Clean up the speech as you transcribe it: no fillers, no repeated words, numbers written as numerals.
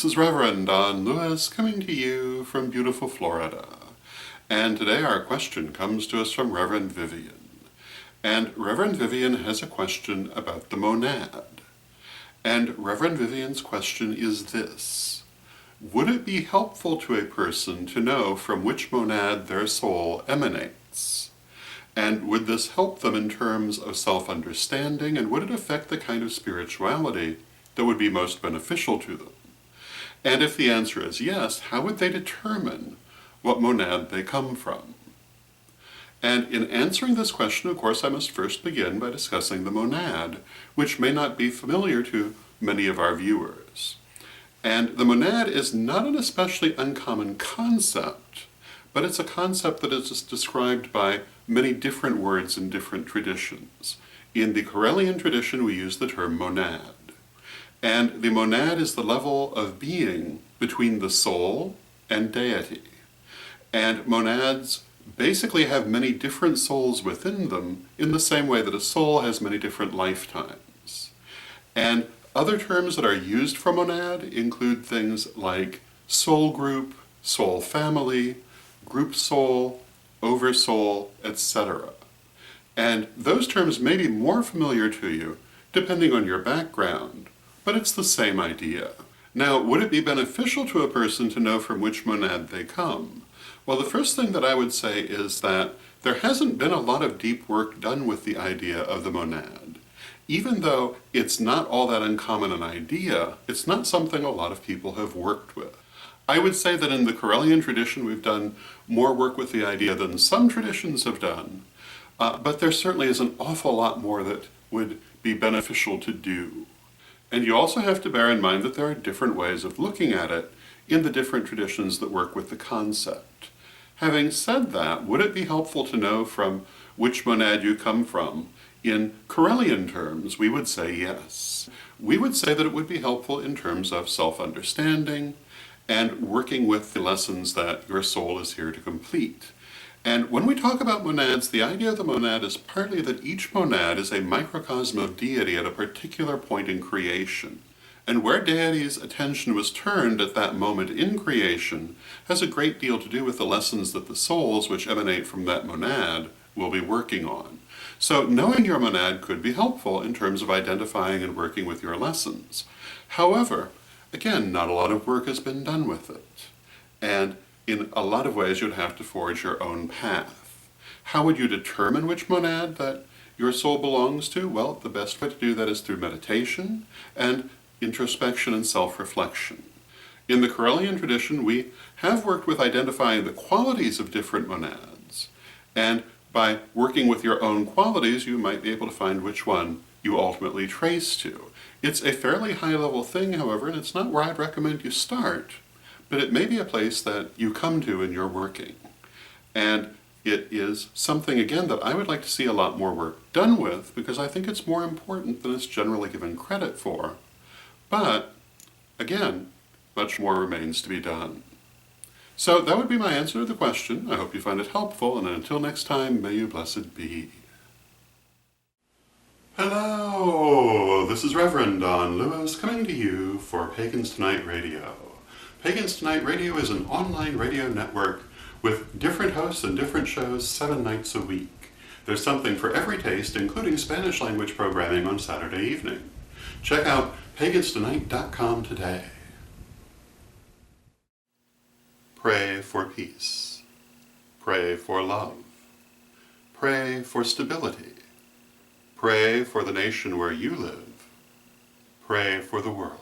this is Reverend Don Lewis coming to you from beautiful Florida. And today our question comes to us from Reverend Vivian. And Reverend Vivian has a question about the monad. And Reverend Vivian's question is this: would it be helpful to a person to know from which monad their soul emanates? And would this help them in terms of self-understanding, and would it affect the kind of spirituality that would be most beneficial to them? And if the answer is yes, how would they determine what monad they come from? And in answering this question, of course, I must first begin by discussing the monad, which may not be familiar to many of our viewers. And the monad is not an especially uncommon concept, but it's a concept that is described by many different words in different traditions. In the Karelian tradition, we use the term monad. And the monad is the level of being between the soul and deity. And monads basically have many different souls within them in the same way that a soul has many different lifetimes. And other terms that are used for monad include things like soul group, soul family, group soul, oversoul, etc. And those terms may be more familiar to you depending on your background, but it's the same idea. Now, would it be beneficial to a person to know from which monad they come? Well, the first thing that I would say is that there hasn't been a lot of deep work done with the idea of the monad. Even though it's not all that uncommon an idea, it's not something a lot of people have worked with. I would say that in the Karelian tradition we've done more work with the idea than some traditions have done, but there certainly is an awful lot more that would be beneficial to do. And you also have to bear in mind that there are different ways of looking at it in the different traditions that work with the concept. Having said that, would it be helpful to know from which monad you come from? In Karelian terms, we would say yes. We would say that it would be helpful in terms of self-understanding and working with the lessons that your soul is here to complete. And when we talk about monads, the idea of the monad is partly that each monad is a microcosm of deity at a particular point in creation. And where deity's attention was turned at that moment in creation has a great deal to do with the lessons that the souls which emanate from that monad will be working on. So knowing your monad could be helpful in terms of identifying and working with your lessons. However, again, not a lot of work has been done with it. And in a lot of ways, you'd have to forge your own path. How would you determine which monad that your soul belongs to? Well, the best way to do that is through meditation and introspection and self-reflection. In the Karelian tradition, we have worked with identifying the qualities of different monads. And by working with your own qualities, you might be able to find which one you ultimately trace to. It's a fairly high-level thing, however, and it's not where I'd recommend you start. But it may be a place that you come to in your working. And it is something, again, that I would like to see a lot more work done with, because I think it's more important than it's generally given credit for. But, again, much more remains to be done. So that would be my answer to the question. I hope you find it helpful, and until next time, may you blessed be. Hello! This is Reverend Don Lewis coming to you for Pagans Tonight Radio. Pagans Tonight Radio is an online radio network with different hosts and different shows 7 nights a week. There's something for every taste, including Spanish language programming on Saturday evening. Check out paganstonight.com today. Pray for peace. Pray for love. Pray for stability. Pray for the nation where you live. Pray for the world.